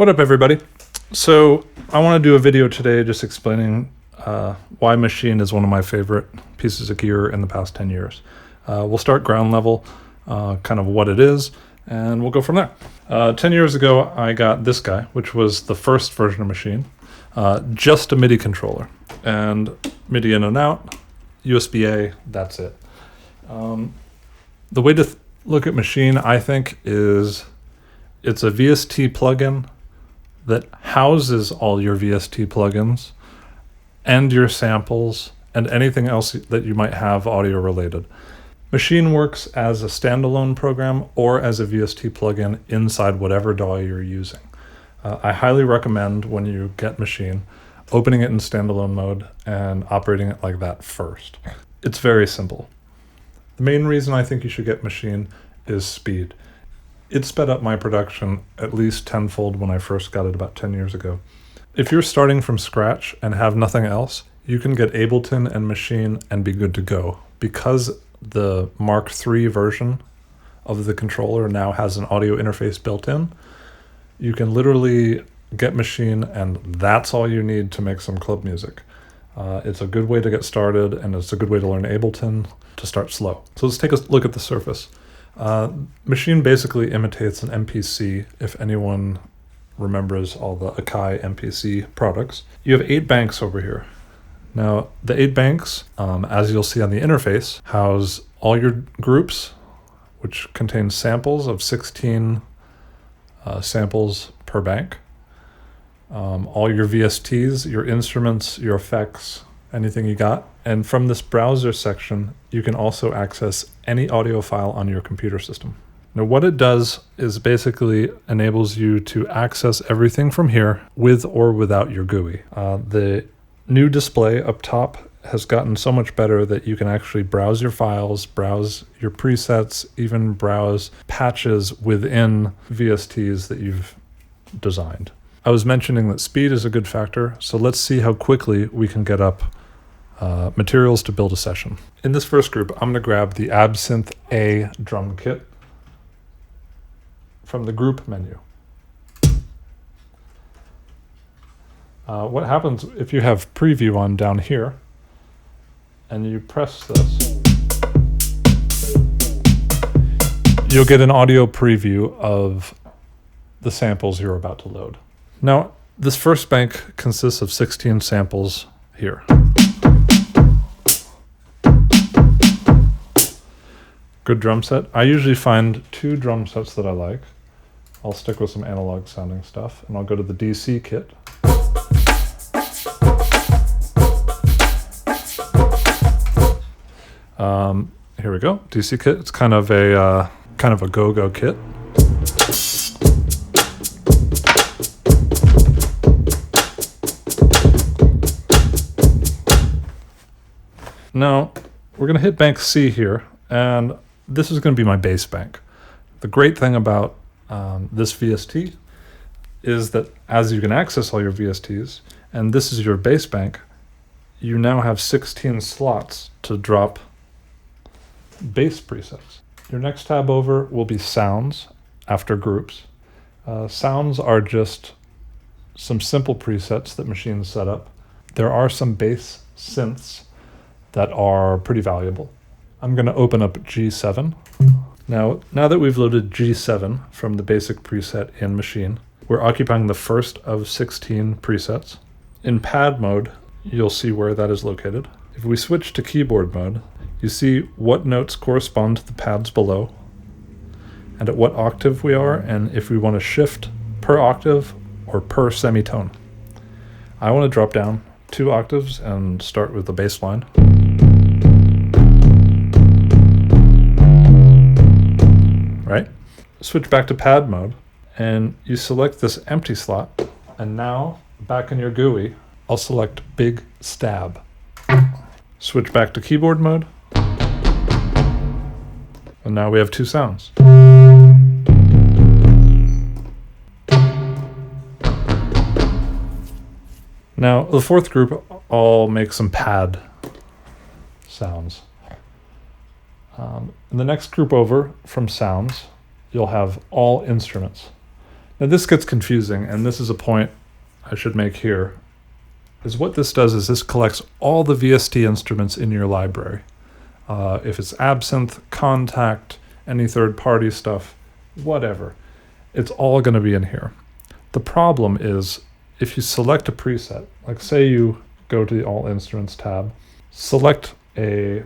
What up, everybody? So I want to do a video today just explaining why Maschine is one of my favorite pieces of gear in the past 10 years. We'll start ground level, kind of what it is, and we'll go from there. 10 years ago, I got this guy, which was the first version of Maschine, just a MIDI controller, and MIDI in and out, USB-A, that's it. The way to look at Maschine, I think, is it's a VST plugin that houses all your VST plugins and your samples and anything else that you might have audio related. Maschine works as a standalone program or as a VST plugin inside whatever DAW you're using. I highly recommend when you get Maschine, opening it in standalone mode and operating it like that first. It's very simple. The main reason I think you should get Maschine is speed. It sped up my production at least tenfold when I first got it about 10 years ago. If you're starting from scratch and have nothing else, you can get Ableton and Maschine and be good to go. Because the Mark III version of the controller now has an audio interface built in, you can literally get Maschine and that's all you need to make some club music. It's a good way to get started, and it's a good way to learn Ableton to start slow. So let's take a look at the surface. Maschine basically imitates an MPC, if anyone remembers all the Akai MPC products. You have 8 banks over here. Now, the 8 banks, as you'll see on the interface, house all your groups, which contains samples of 16 samples per bank. All your VSTs, your instruments, your effects, anything you got. And from this browser section, you can also access any audio file on your computer system. Now, what it does is basically enables you to access everything from here with or without your GUI. The new display up top has gotten so much better that you can actually browse your files, browse your presets, even browse patches within VSTs that you've designed. I was mentioning that speed is a good factor, so let's see how quickly we can get up materials to build a session. In this first group, I'm going to grab the Absinthe A drum kit from the group menu. What happens if you have preview on down here and you press this, you'll get an audio preview of the samples you're about to load. Now, this first bank consists of 16 samples here. Good drum set. I usually find 2 drum sets that I like. I'll stick with some analog sounding stuff, and I'll go to the DC kit. Here we go, DC kit. It's kind of a go-go kit. Now, we're going to hit bank C here, and this is going to be my bass bank. The great thing about this VST is that as you can access all your VSTs, and this is your bass bank, you now have 16 slots to drop bass presets. Your next tab over will be sounds after groups. Sounds are just some simple presets that Maschine set up. There are some bass synths that are pretty valuable. I'm going to open up G7. Now that we've loaded G7 from the basic preset in Maschine, we're occupying the first of 16 presets. In pad mode, you'll see where that is located. If we switch to keyboard mode, you see what notes correspond to the pads below and at what octave we are, and if we want to shift per octave or per semitone. I want to drop down 2 octaves and start with the bass line. Right? Switch back to pad mode, and you select this empty slot, and now, back in your GUI, I'll select Big Stab. Switch back to keyboard mode, and now we have 2 sounds. Now, the fourth group, I'll make some pad sounds. In the next group over from sounds, you'll have all instruments. Now this gets confusing, and this is a point I should make here, is what this does is this collects all the VST instruments in your library. If it's Absinthe, Contact, any third-party stuff, whatever, it's all going to be in here. The problem is if you select a preset, like say you go to the All Instruments tab, select a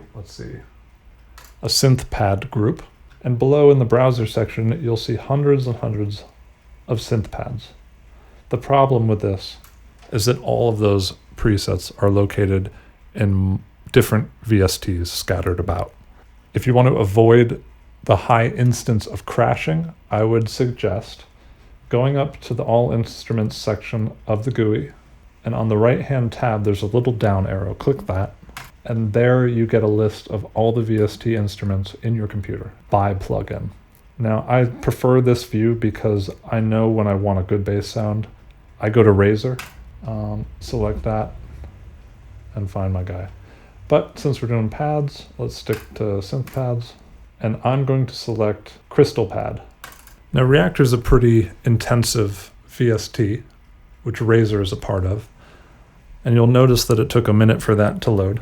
synth pad group, and below in the browser section, you'll see hundreds and hundreds of synth pads. The problem with this is that all of those presets are located in different VSTs scattered about. If you want to avoid the high instance of crashing, I would suggest going up to the All Instruments section of the GUI, and on the right-hand tab, there's a little down arrow. Click that, and there you get a list of all the VST instruments in your computer by plugin. Now, I prefer this view because I know when I want a good bass sound, I go to Razor, select that, and find my guy. But since we're doing pads, let's stick to synth pads, and I'm going to select Crystal Pad. Now, Reactor is a pretty intensive VST, which Razor is a part of, and you'll notice that it took a minute for that to load.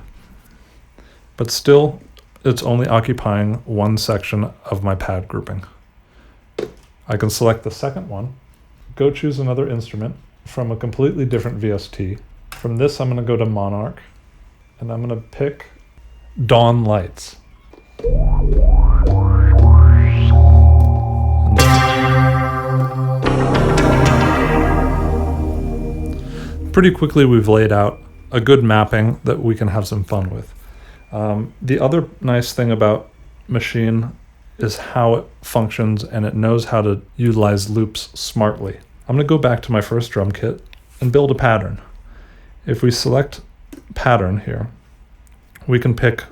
But still, it's only occupying one section of my pad grouping. I can select the second one, go choose another instrument from a completely different VST. From this, I'm going to go to Monarch, and I'm going to pick Dawn Lights. Pretty quickly, we've laid out a good mapping that we can have some fun with. The other nice thing about Maschine is how it functions, and it knows how to utilize loops smartly. I'm going to go back to my first drum kit and build a pattern. If we select pattern here, we can pick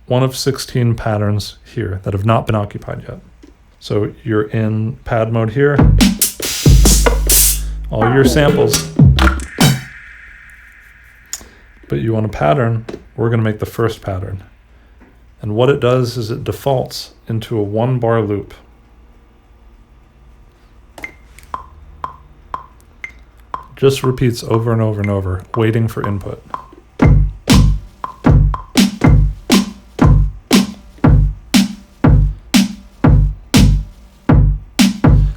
one of 16 patterns here that have not been occupied yet. So you're in pad mode here, all your samples. But you want a pattern, we're going to make the first pattern. And what it does is it defaults into a 1-bar loop. Just repeats over and over and over, waiting for input.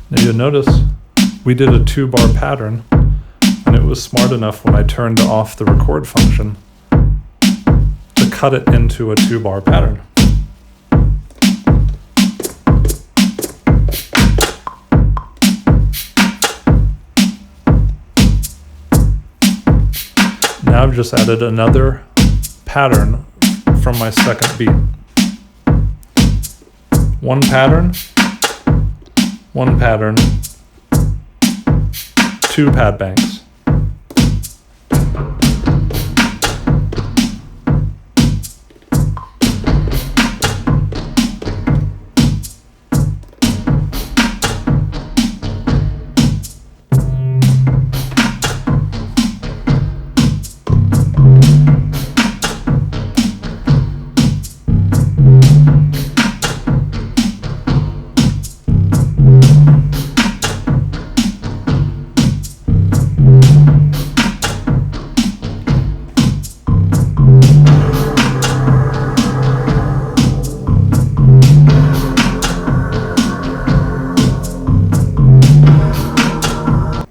Now you'll notice we did a 2-bar pattern, and it was smart enough when I turned off the record function to cut it into a 2-bar pattern. Now I've just added another pattern from my second beat. One pattern, 2 pad banks.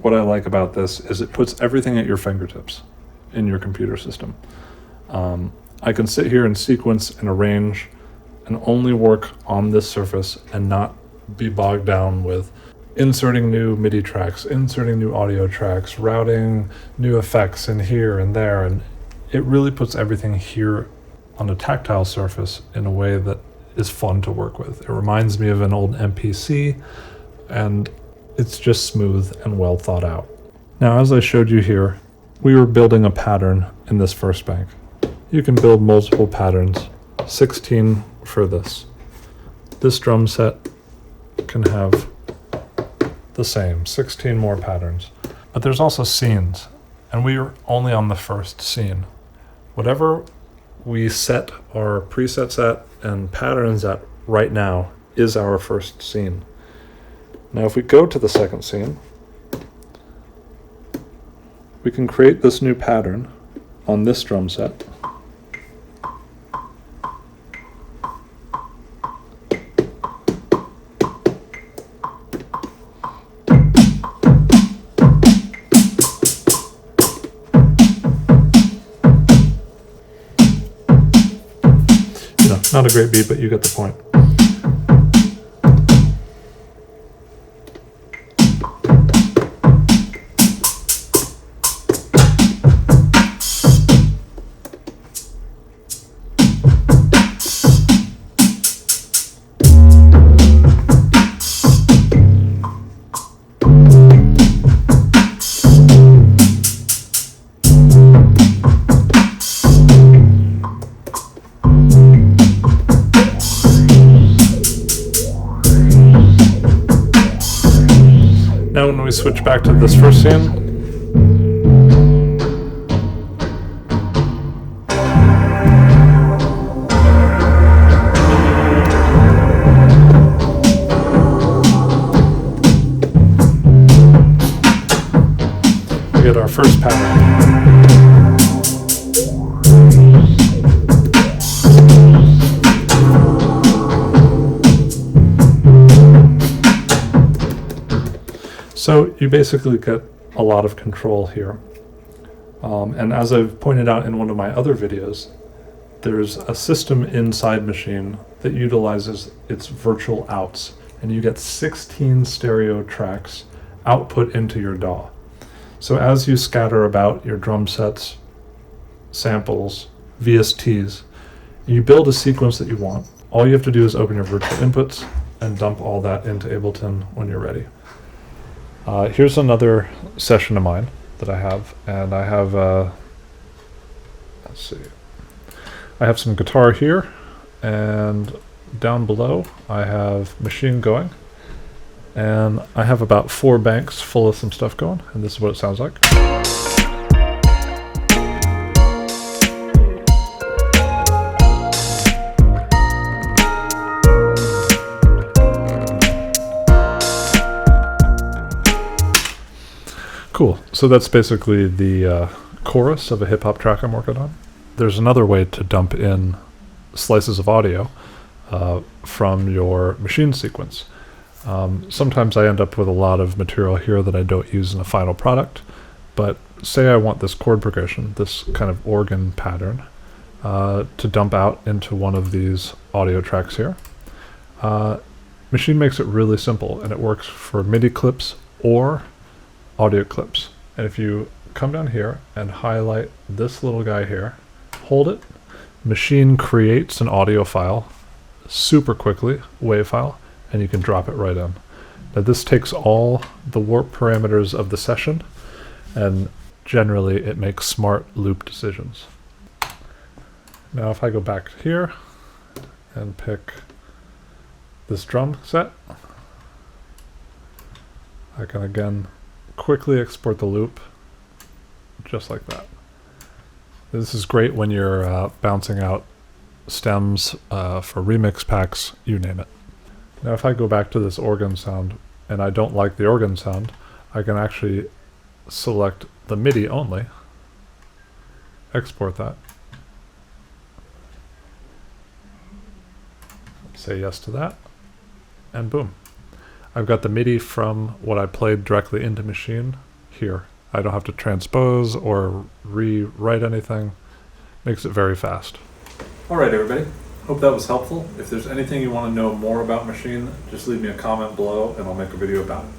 What I like about this is it puts everything at your fingertips in your computer system. I can sit here and sequence and arrange and only work on this surface and not be bogged down with inserting new MIDI tracks, inserting new audio tracks, routing new effects in here and there. And it really puts everything here on a tactile surface in a way that is fun to work with. It reminds me of an old MPC, and it's just smooth and well thought out. Now, as I showed you here, we were building a pattern in this first bank. You can build multiple patterns, 16 for this. This drum set can have the same, 16 more patterns. But there's also scenes, and we are only on the first scene. Whatever we set our presets at and patterns at right now is our first scene. Now, if we go to the second scene, we can create this new pattern on this drum set. Not a great beat, but you get the point. Now when we switch back to this first scene, we get our first pattern. So you basically get a lot of control here. And as I've pointed out in one of my other videos, there's a system inside Maschine that utilizes its virtual outs, and you get 16 stereo tracks output into your DAW. So as you scatter about your drum sets, samples, VSTs, you build a sequence that you want. All you have to do is open your virtual inputs and dump all that into Ableton when you're ready. Here's another session of mine that I have, and I have, let's see, I have some guitar here, and down below I have Maschine going, and I have about 4 banks full of some stuff going, and this is what it sounds like. Cool. So that's basically the chorus of a hip-hop track I'm working on. There's another way to dump in slices of audio from your Maschine sequence. Sometimes I end up with a lot of material here that I don't use in a final product, but say I want this chord progression, this kind of organ pattern, to dump out into one of these audio tracks here. Maschine makes it really simple, and it works for MIDI clips or audio clips. And if you come down here and highlight this little guy here, hold it, Maschine creates an audio file super quickly, WAV file, and you can drop it right in. Now this takes all the warp parameters of the session, and generally it makes smart loop decisions. Now if I go back here and pick this drum set, I can again quickly export the loop just like that. This is great when you're bouncing out stems for remix packs, you name it. Now if I go back to this organ sound and I don't like the organ sound, I can actually select the MIDI only, export that, say yes to that, and boom. I've got the MIDI from what I played directly into Maschine here. I don't have to transpose or rewrite anything. Makes it very fast. Alright everybody, hope that was helpful. If there's anything you want to know more about Maschine, just leave me a comment below and I'll make a video about it.